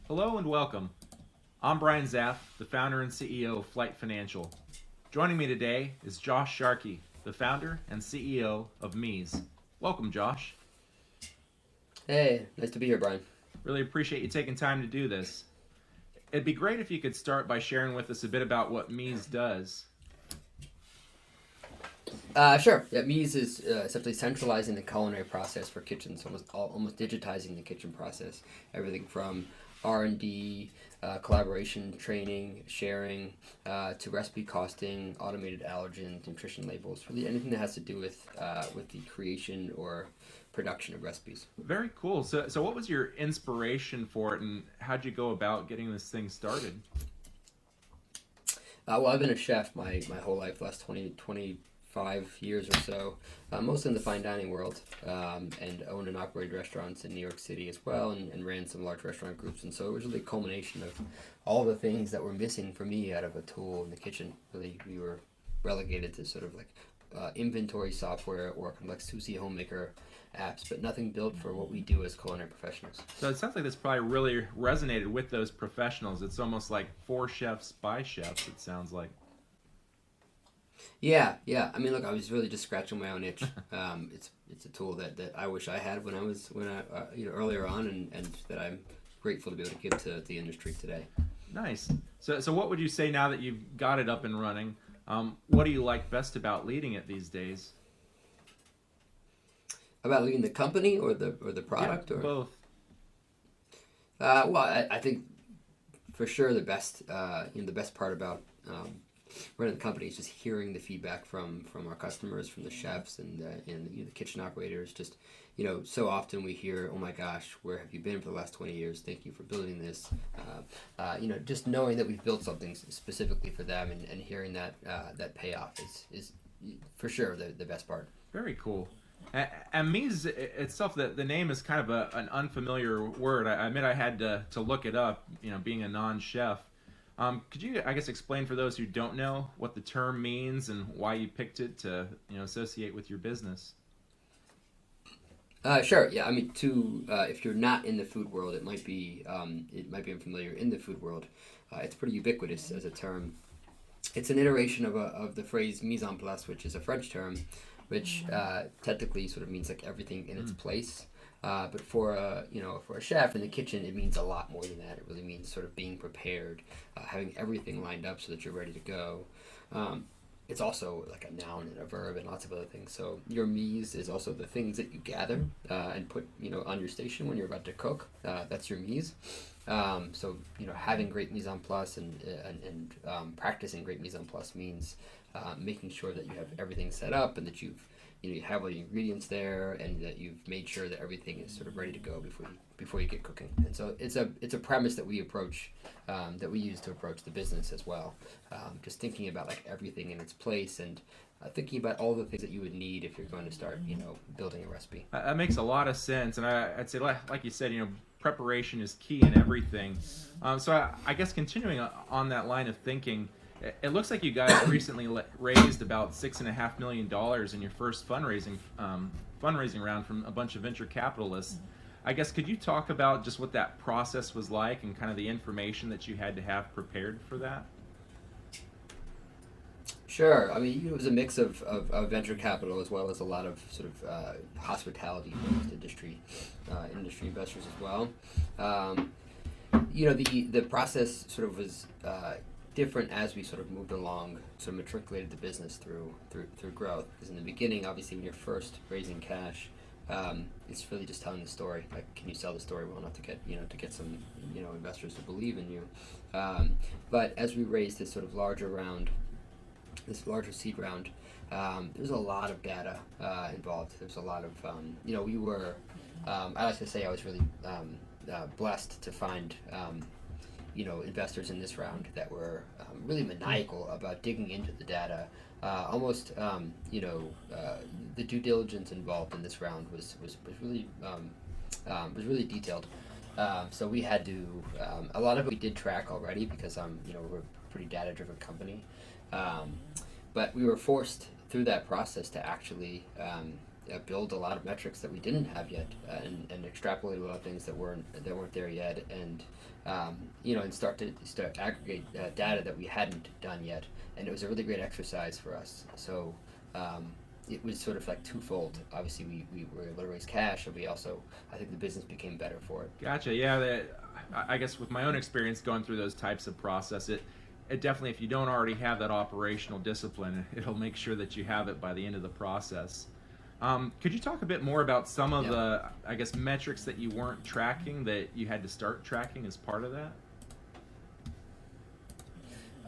Hello and welcome. I'm Brian Zaff, the founder and CEO of Flight Financial. Joining me today is Josh Sharkey, the founder and CEO of meez. Welcome, Josh. Hey, nice to be here, Brian. Really appreciate you taking time to do this. It'd be great if you could start by sharing with us a bit about what meez does. Sure. Yeah, meez is essentially centralizing the culinary process for kitchens, almost digitizing the kitchen process. Everything from R&D, collaboration, training, sharing, to recipe costing, automated allergens, nutrition labels. Really, anything that has to do with the creation or production of recipes. Very cool. So what was your inspiration for it, and how'd you go about getting this thing started? Well, I've been a chef my whole life, last 25 years or so, mostly in the fine dining world, and owned and operated restaurants in New York City as well, and ran some large restaurant groups. And so it was really a culmination of all the things that were missing for me out of a tool in the kitchen. Really, we were relegated to sort of like inventory software or kind of like sushi homemaker apps, but nothing built for what we do as culinary professionals. So it sounds like this probably really resonated with those professionals. It's almost like for chefs by chefs, it sounds like. Yeah, yeah. I mean, look, I was really just scratching my own itch. It's a tool that I wish I had when I earlier on, and that I'm grateful to be able to give to the industry today. Nice. So what would you say now that you've got it up and running? What do you like best about leading it these days? About leading the company or the Yeah, product or both. well, I think for sure the best part about running the company is just hearing the feedback from our customers, from the chefs and the kitchen operators. Just so often we hear, "Oh my gosh, where have you been for the last 20 years? Thank you for building this." Just knowing that we've built something specifically for them and hearing that payoff is for sure the best part. Very cool. And meez itself, the name is kind of an unfamiliar word. I admit I had to look it up, being a non-chef. Could you, I guess, explain for those who don't know what the term means and why you picked it to, associate with your business? Sure. Yeah. I mean, if you're not in the food world, it might be unfamiliar. In the food world, it's pretty ubiquitous as a term. It's an iteration of the phrase mise en place, which is a French term, which technically sort of means like everything in its Mm. place. But for a chef in the kitchen, it means a lot more than that. It really means sort of being prepared, having everything lined up so that you're ready to go. Um, it's also like a noun and a verb and lots of other things. So your mise is also the things that you gather and put on your station when you're about to cook. That's your mise. So having great mise en place and practicing great mise en place means making sure that you have everything set up and that you have all the ingredients there and that you've made sure that everything is sort of ready to go before you get cooking. And so it's a premise that we approach that we use to approach the business as well. Just thinking about like everything in its place and thinking about all the things that you would need if you're going to start building a recipe. That makes a lot of sense. And I'd say, like you said, preparation is key in everything. So I guess continuing on that line of thinking, it looks like you guys recently raised about $6.5 million in your first fundraising round from a bunch of venture capitalists. I guess could you talk about just what that process was like and kind of the information that you had to have prepared for that? Sure. I mean, it was a mix of venture capital as well as a lot of sort of hospitality-focused industry investors as well. Um, the process sort of was different as we sort of moved along, sort of matriculated the business through growth. Because in the beginning, obviously, when you're first raising cash, it's really just telling the story. Like, can you sell the story well enough to get some investors to believe in you? But as we raised this larger seed round, there's a lot of data involved. There's a lot of, we were, I like to say I was really blessed to find, investors in this round that were really maniacal about digging into the data. Almost, the due diligence involved in this round was really detailed. So we had to, a lot of it we did track already because we're a pretty data driven company. Um, but we were forced through that process to actually build a lot of metrics that we didn't have yet, and extrapolate a lot of things that weren't there yet, and and start aggregate data that we hadn't done yet, and it was a really great exercise for us. So it was sort of like twofold. Obviously, we were able to raise cash, and we also, I think, the business became better for it. Gotcha. Yeah, I guess with my own experience going through those types of process, it definitely, if you don't already have that operational discipline, it'll make sure that you have it by the end of the process. Could you talk a bit more about some of the, I guess, metrics that you weren't tracking that you had to start tracking as part of that?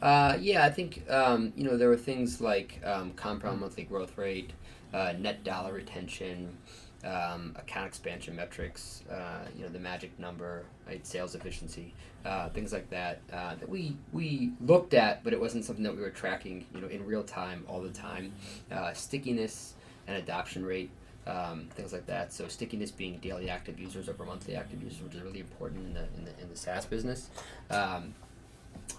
I think there were things like compound monthly growth rate, net dollar retention, account expansion metrics, the magic number, right, sales efficiency, things like that that we looked at, but it wasn't something that we were tracking, in real time all the time. Stickiness and adoption rate, things like that. So stickiness being daily active users over monthly active users, which is really important in the SaaS business.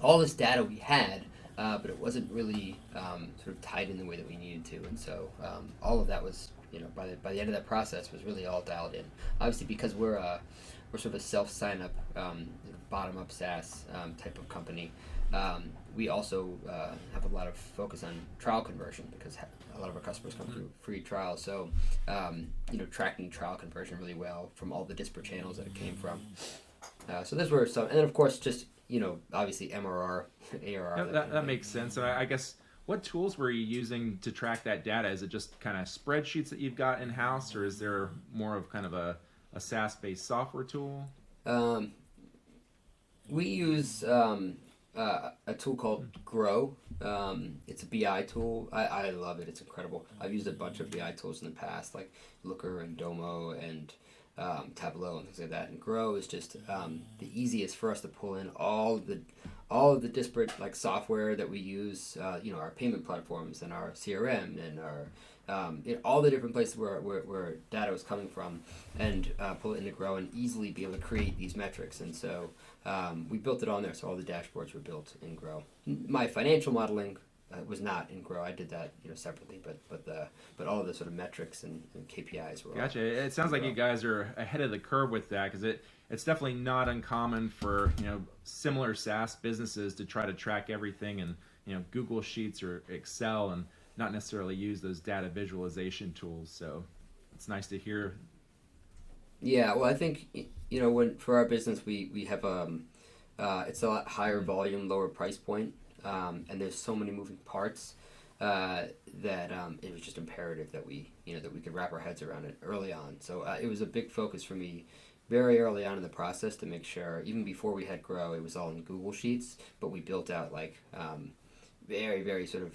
All this data we had, but it wasn't really sort of tied in the way that we needed to, and so all of that was, by the end of that process, was really all dialed in. Obviously, because we're sort of a self sign up, bottom up SaaS type of company. We also have a lot of focus on trial conversion because a lot of our customers come through free trials. So tracking trial conversion really well from all the disparate channels that it came from. So those were some, and then of course just obviously MRR, ARR. That makes sense. And I guess, what tools were you using to track that data? Is it just kind of spreadsheets that you've got in house, or is there more of kind of a SaaS-based software tool? We use a tool called Grow. It's a BI tool. I love it. It's incredible. I've used a bunch of BI tools in the past, like Looker and Domo and Tableau and things like that. And Grow is just the easiest for us to pull in all of the disparate software that we use. Our payment platforms and our CRM and our all the different places where data was coming from, and pull it into Grow and easily be able to create these metrics. And so we built it on there, so all the dashboards were built in Grow. My financial modeling was not in Grow. I did that separately, but all of the sort of metrics and KPIs were. Gotcha. It sounds like you guys are ahead of the curve with that, because it's definitely not uncommon for similar SaaS businesses to try to track everything in Google Sheets or Excel, and not necessarily use those data visualization tools. So it's nice to hear. Yeah, well, I think when for our business we have it's a lot higher volume, lower price point, and there's so many moving parts that it was just imperative that we could wrap our heads around it early on. So it was a big focus for me very early on in the process to make sure, even before we had Grow, it was all in Google Sheets, but we built out very, very sort of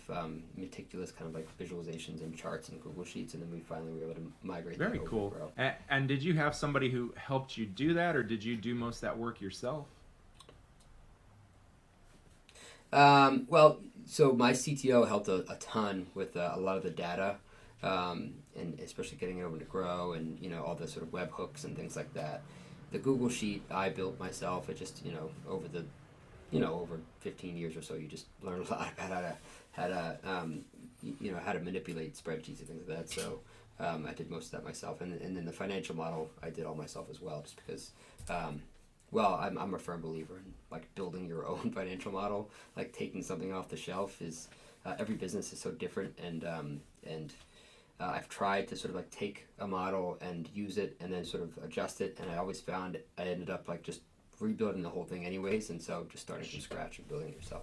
meticulous kind of visualizations and charts in Google Sheets, and then we finally were able to migrate. Very that cool. over to Grow. And did you have somebody who helped you do that, or did you do most of that work yourself? Well, so my CTO helped a ton with a lot of the data, and especially getting it over to Grow and all the sort of webhooks and things like that. The Google Sheet I built myself. It just over 15 years or so, you just learn a lot about how to manipulate spreadsheets and things like that. So I did most of that myself, and then the financial model I did all myself as well, just because. I'm a firm believer in building your own financial model. Taking something off the shelf is every business is so different, and I've tried to sort of take a model and use it and then sort of adjust it, and I always found I ended up just rebuilding the whole thing anyways, and so just starting from scratch and building it yourself.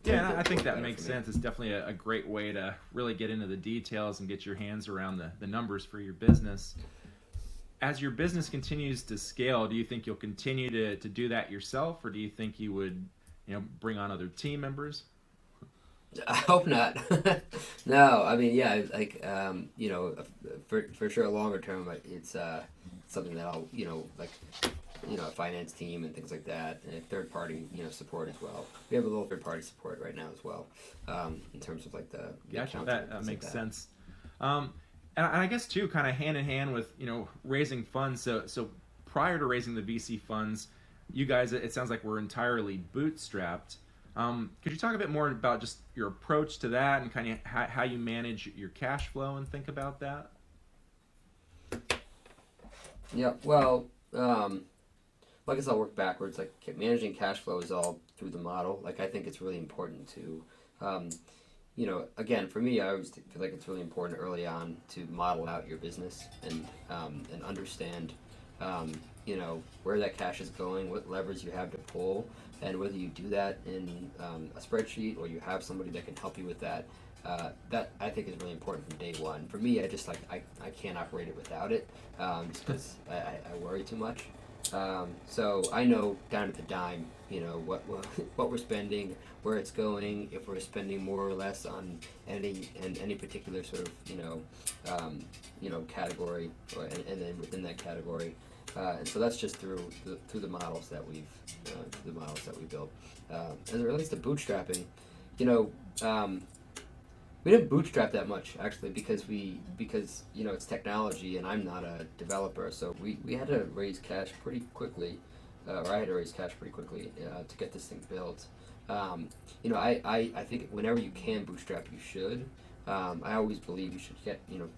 Yeah, I think that makes sense. It's definitely a great way to really get into the details and get your hands around the numbers for your business. As your business continues to scale, do you think you'll continue to do that yourself, or do you think you would bring on other team members? I hope not. No, I mean, yeah, for sure, longer term, it's something that I'll, a finance team and things like that, and third party, support as well. We have a little third party support right now as well, in terms of the Gotcha. accounting, That makes sense. And I guess too, kind of hand in hand with raising funds. So prior to raising the VC funds, you guys, it sounds like, were entirely bootstrapped. Could you talk a bit more about just your approach to that and kind of how you manage your cash flow and think about that? Yeah. Well, I guess I'll work backwards. Like managing cash flow is all through the model. Like I think it's really important to, um, again, for me, I always feel like it's really important early on to model out your business and understand, where that cash is going, what levers you have to pull, and whether you do that in a spreadsheet or you have somebody that can help you with that. That I think is really important from day one. For me, I just like I can't operate it without it, just because I worry too much. So I know down to the dime, what we're spending, where it's going, if we're spending more or less on any particular sort of category, and then within that category, and so that's just through the models that we built. As it relates to bootstrapping, you know. We didn't bootstrap that much actually because it's technology and I'm not a developer, so we had to raise cash pretty quickly, or I had to raise cash pretty quickly to get this thing built. I think whenever you can bootstrap, you should. I always believe you should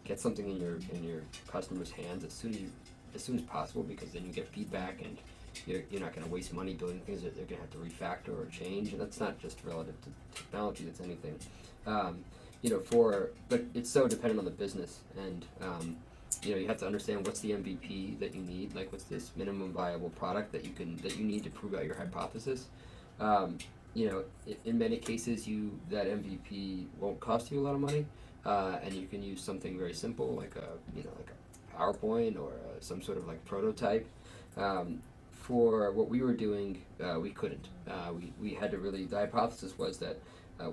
get something in your customers' hands as soon as possible, because then you get feedback and you're not going to waste money building things that they're going to have to refactor or change, and that's not just relative to technology. That's anything. But it's so dependent on the business, and you have to understand what's the MVP that you need, like what's this minimum viable product that you need to prove out your hypothesis. In many cases, that MVP won't cost you a lot of money, and you can use something very simple like a PowerPoint or some sort of like prototype. For what we were doing, we couldn't. We had to really. The hypothesis was that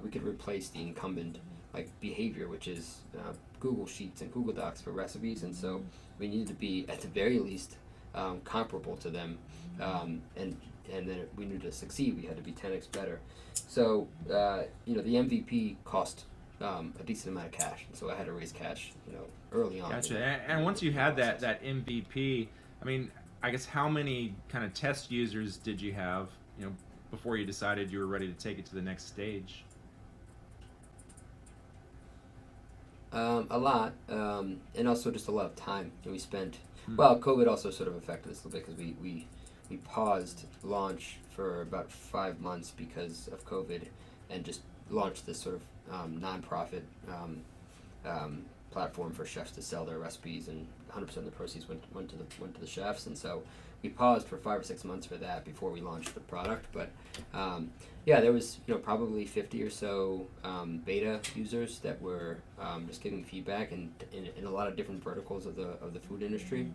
we could replace the incumbent like behavior, which is Google Sheets and Google Docs for recipes, and so we needed to be at the very least comparable to them, and then we needed to succeed. We had to be 10x better. So the MVP cost a decent amount of cash, and so I had to raise cash early on. Gotcha. And once you had that MVP, I mean, I guess how many kind of test users did you have, before you decided you were ready to take it to the next stage? A lot, and also just a lot of time that we spent. Well, COVID also sort of affected us a little bit because we paused launch for about 5 months because of COVID, and just launched this sort of nonprofit platform for chefs to sell their recipes, and 100% of the proceeds went to the chefs, and so we paused for 5 or 6 months for that before we launched the product. But there was probably 50 or so beta users that were just giving feedback, and in a lot of different verticals of the food industry,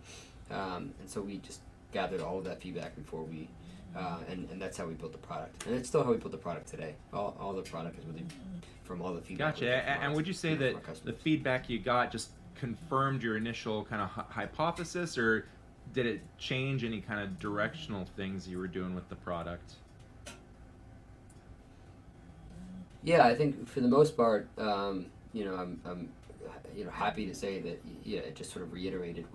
and so we just gathered all of that feedback before we and that's how we built the product, and it's still how we built the product today. All the product is really from all the feedback. Gotcha. And would you say that the feedback you got just confirmed your initial kind of hypothesis, or did it change any kind of directional things you were doing with the product? Yeah, I think for the most part, I'm happy to say that it just sort of reiterated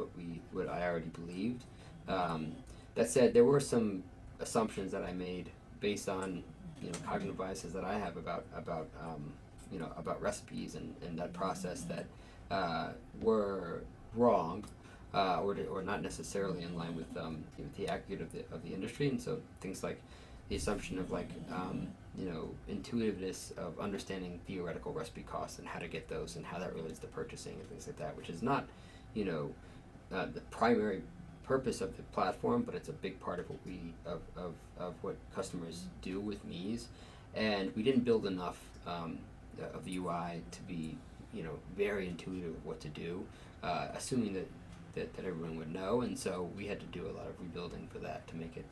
what I already believed. That said, there were some assumptions that I made based on cognitive biases that I have about recipes and that process that were wrong, or not necessarily in line with the accurate of the industry, and so things like the assumption of intuitiveness of understanding theoretical recipe costs and how to get those and how that relates to purchasing and things like that, which is not the primary purpose of the platform, but it's a big part of what customers do with meez. And we didn't build enough of the UI to be very intuitive of what to do, assuming that everyone would know, and so we had to do a lot of rebuilding for that to make it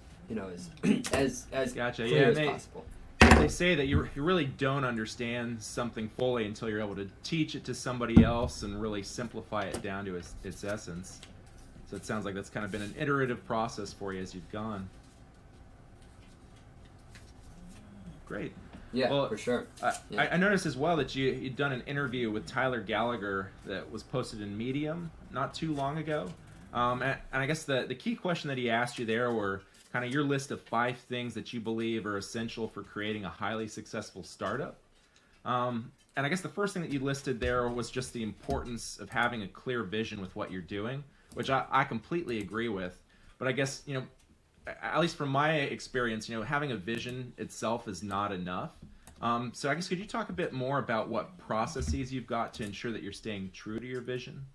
as Gotcha. clear as they, possible. They say that you really don't understand something fully until you're able to teach it to somebody else and really simplify it down to its essence. So it sounds like that's kind of been an iterative process for you as you've gone. Great. Yeah, well, for sure. I noticed as well that you'd done an interview with Tyler Gallagher that was posted in Medium not too long ago. And I guess the key question that he asked you there were kind of your list of 5 things that you believe are essential for creating a highly successful startup. And I guess the first thing that you listed there was just the importance of having a clear vision with what you're doing. which I completely agree with. But I guess, at least from my experience, having a vision itself is not enough. So I guess could you talk a bit more about what processes you've got to ensure that you're staying true to your vision?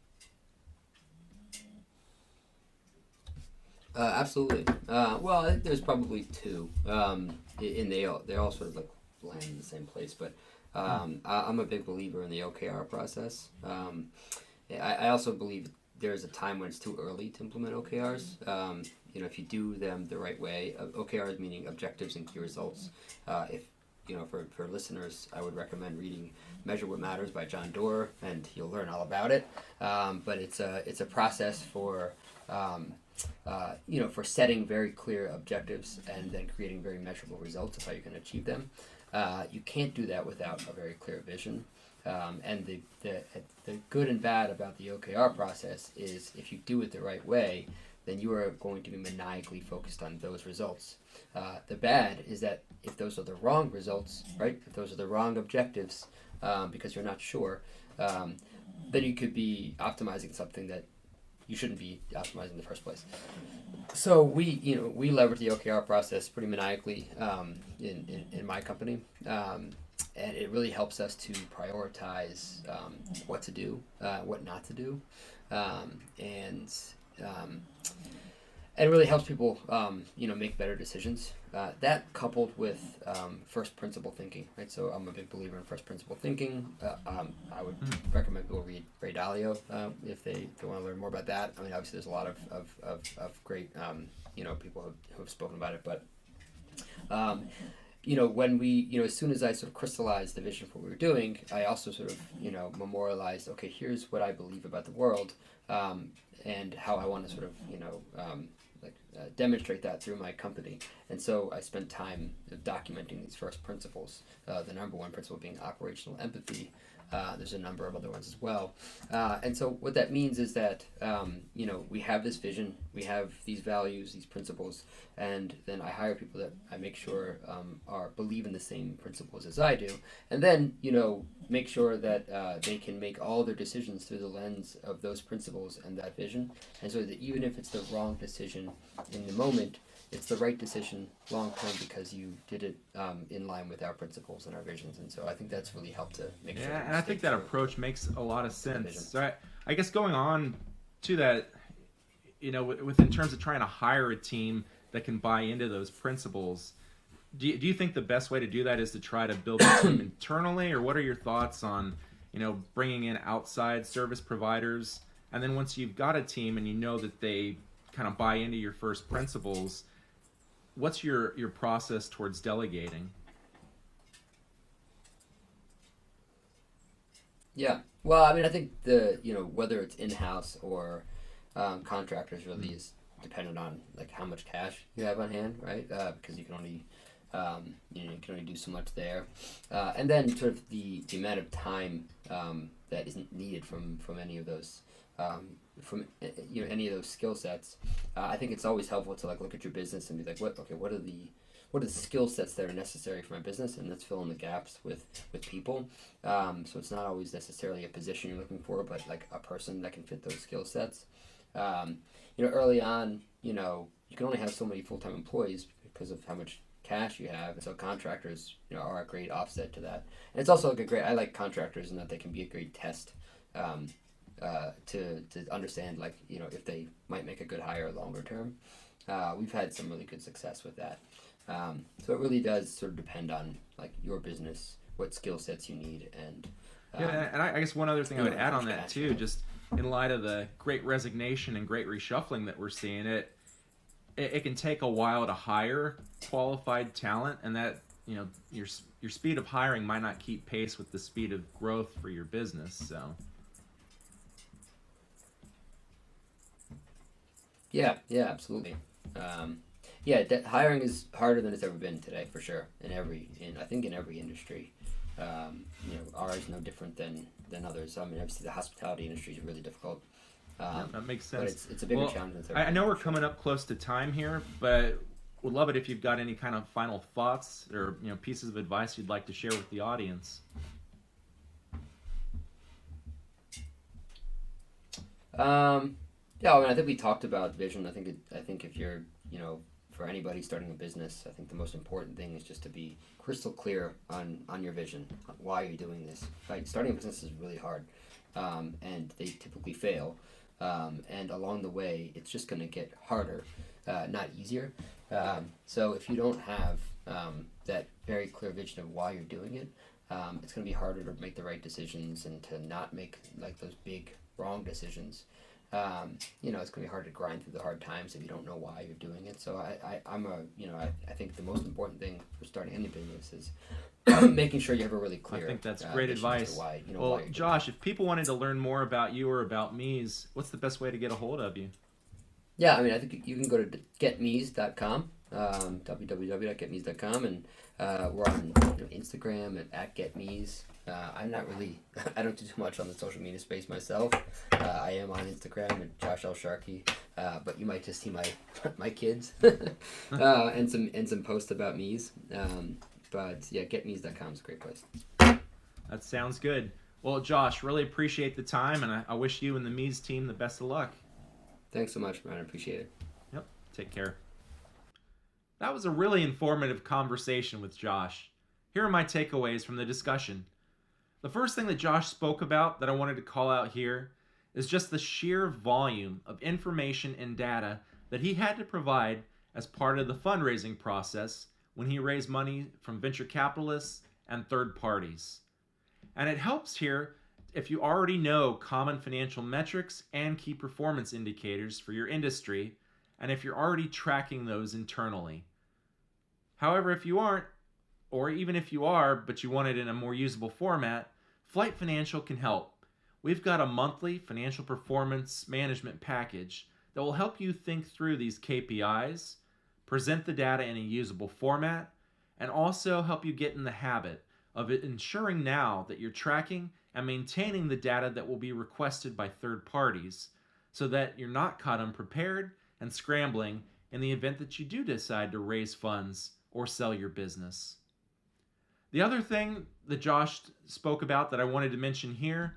Absolutely. Well, I think there's probably two, and they all sort of like land in the same place. But I'm a big believer in the OKR process. I also believe there's a time when it's too early to implement OKRs. If you do them the right way, OKRs meaning objectives and key results. If for listeners, I would recommend reading "Measure What Matters" by John Doerr, and you'll learn all about it. But it's a process for for setting very clear objectives and then creating very measurable results of how you can achieve them. You can't do that without a very clear vision. And the good and bad about the OKR process is if you do it the right way, then you are going to be maniacally focused on those results. The bad is that if those are the wrong results, right? If those are the wrong objectives, because you're not sure, then you could be optimizing something that you shouldn't be optimizing in the first place. So we leverage the OKR process pretty maniacally in my company, and it really helps us to prioritize what to do, what not to do, and it really helps people make better decisions. That coupled with first principle thinking, right? So I'm a big believer in first principle thinking. I would recommend people read Ray Dalio if they want to learn more about that. I mean, obviously there's a lot of great people who have spoken about it, but when we, as soon as I sort of crystallized the vision for what we were doing, I also sort of, memorialized, okay, here's what I believe about the world, and how I want to sort of, demonstrate that through my company. And so I spent time documenting these first principles, the number one principle being operational empathy. There's a number of other ones as well. And so what that means is that, we have this vision, we have these values, these principles, and then I hire people that I make sure believe in the same principles as I do. And then, make sure that they can make all their decisions through the lens of those principles and that vision. And so that even if it's the wrong decision in the moment, it's the right decision long term because you did it in line with our principles and our visions. And so I think that's really helped to make sure. Yeah, and I think that approach makes a lot of sense. So I guess going on to that, in terms of trying to hire a team that can buy into those principles, do you think the best way to do that is to try to build a team internally, or what are your thoughts on, bringing in outside service providers? And then once you've got a team and you know that they kind of buy into your first principles, what's your process towards delegating? Yeah. Well, I mean, I think whether it's in-house or contractors really is dependent on like how much cash you have on hand, right? Because you can only do so much there, and then sort of the amount of time that isn't needed from any of those any of those skill sets. I think it's always helpful to like look at your business and be like, what are the skill sets that are necessary for my business, and let's fill in the gaps with people. So it's not always necessarily a position you're looking for, but like a person that can fit those skill sets. Early on, you can only have so many full-time employees because of how much cash you have, and so contractors are a great offset to that. And it's also like I like contractors in that they can be a great test to understand like if they might make a good hire longer term. We've had some really good success with that. So it really does sort of depend on like your business, what skill sets you need, and and I guess one other thing I would add on that too, just in light of the great resignation and great reshuffling that we're seeing, it can take a while to hire qualified talent, and that your speed of hiring might not keep pace with the speed of growth for your business. So yeah, absolutely. Hiring is harder than it's ever been today, for sure. I think in every industry, ours is no different than others. I mean, obviously the hospitality industry is really difficult. That makes sense. But it's a bigger challenge than it's ever been. I know we're coming up close to time here, but would love it if you've got any kind of final thoughts or pieces of advice you'd like to share with the audience. Yeah, I mean, I think we talked about vision. I think if you're, for anybody starting a business, I think the most important thing is just to be crystal clear on your vision. Why are you doing this? Right? Starting a business is really hard, and they typically fail. And along the way, it's just going to get harder, not easier. So if you don't have that very clear vision of why you're doing it, it's going to be harder to make the right decisions and to not make like those big wrong decisions. It's going to be hard to grind through the hard times if you don't know why you're doing it. So I think the most important thing for starting any business is making sure you have a really clear. I think that's great advice. Why, well, why Josh, if people wanted to learn more about you or about meez, what's the best way to get a hold of you? Yeah, I mean, I think you can go to getmeez.com, www.getmeez.com, and we're on Instagram at getmeez. I don't do too much on the social media space myself. I am on Instagram at Josh Sharkey, but you might just see my kids and some posts about meez. But yeah, getmeez.com is a great place. That sounds good. Well, Josh, really appreciate the time, and I wish you and the meez team the best of luck. Thanks so much, man. I appreciate it. Yep. Take care. That was a really informative conversation with Josh. Here are my takeaways from the discussion. The first thing that Josh spoke about that I wanted to call out here is just the sheer volume of information and data that he had to provide as part of the fundraising process when he raised money from venture capitalists and third parties. And it helps here if you already know common financial metrics and key performance indicators for your industry, and if you're already tracking those internally. However, if you aren't, or even if you are, but you want it in a more usable format, Flight Financial can help. We've got a monthly financial performance management package that will help you think through these KPIs, present the data in a usable format, and also help you get in the habit of ensuring now that you're tracking and maintaining the data that will be requested by third parties so that you're not caught unprepared and scrambling in the event that you do decide to raise funds or sell your business. The other thing that Josh spoke about that I wanted to mention here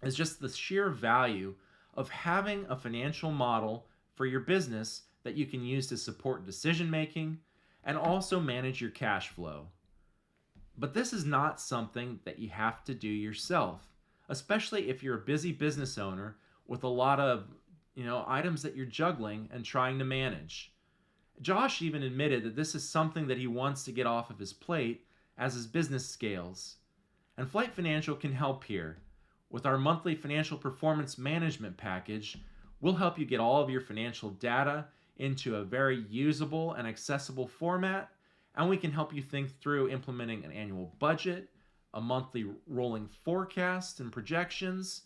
is just the sheer value of having a financial model for your business that you can use to support decision making and also manage your cash flow. But this is not something that you have to do yourself, especially if you're a busy business owner with a lot of items that you're juggling and trying to manage. Josh even admitted that this is something that he wants to get off of his plate as his business scales. And Flight Financial can help here. With our monthly financial performance management package, we'll help you get all of your financial data into a very usable and accessible format, and we can help you think through implementing an annual budget, a monthly rolling forecast and projections,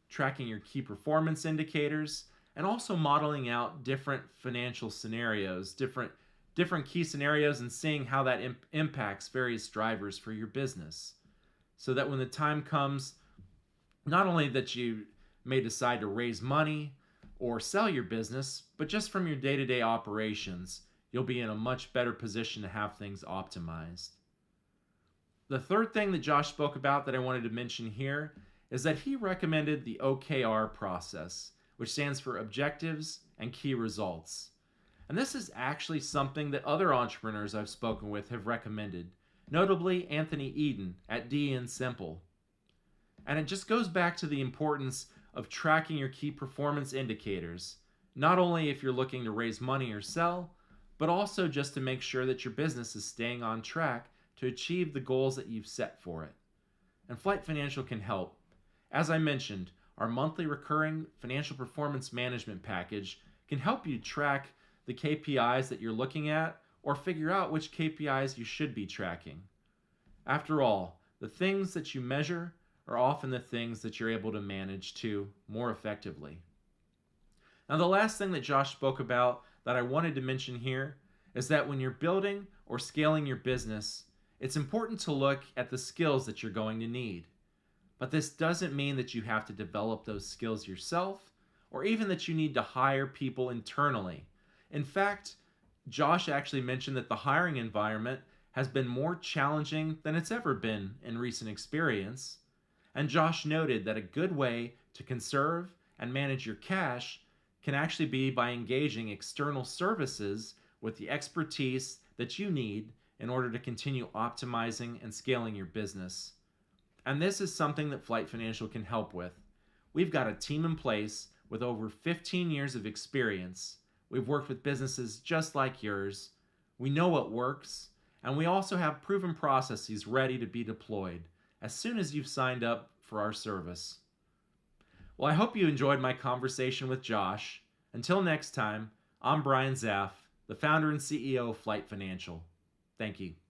tracking your key performance indicators, and also modeling out different financial scenarios, different key scenarios, and seeing how that impacts various drivers for your business. So that when the time comes, not only that you may decide to raise money or sell your business, but just from your day-to-day operations, you'll be in a much better position to have things optimized. The third thing that Josh spoke about that I wanted to mention here is that he recommended the OKR process, which stands for Objectives and Key Results. And this is actually something that other entrepreneurs I've spoken with have recommended, notably Anthony Eden at DN Simple. And it just goes back to the importance of tracking your key performance indicators, not only if you're looking to raise money or sell, but also just to make sure that your business is staying on track to achieve the goals that you've set for it. And Flight Financial can help. As I mentioned, our monthly recurring financial performance management package can help you track the KPIs that you're looking at or figure out which KPIs you should be tracking. After all, the things that you measure are often the things that you're able to manage too more effectively. Now, the last thing that Josh spoke about that I wanted to mention here is that when you're building or scaling your business, it's important to look at the skills that you're going to need. But this doesn't mean that you have to develop those skills yourself or even that you need to hire people internally. In fact, Josh actually mentioned that the hiring environment has been more challenging than it's ever been in recent experience. And Josh noted that a good way to conserve and manage your cash can actually be by engaging external services with the expertise that you need in order to continue optimizing and scaling your business. And this is something that Flight Financial can help with. We've got a team in place with over 15 years of experience. We've worked with businesses just like yours. We know what works, and we also have proven processes ready to be deployed as soon as you've signed up for our service. Well, I hope you enjoyed my conversation with Josh. Until next time, I'm Brian Zaff, the founder and CEO of Flight Financial. Thank you.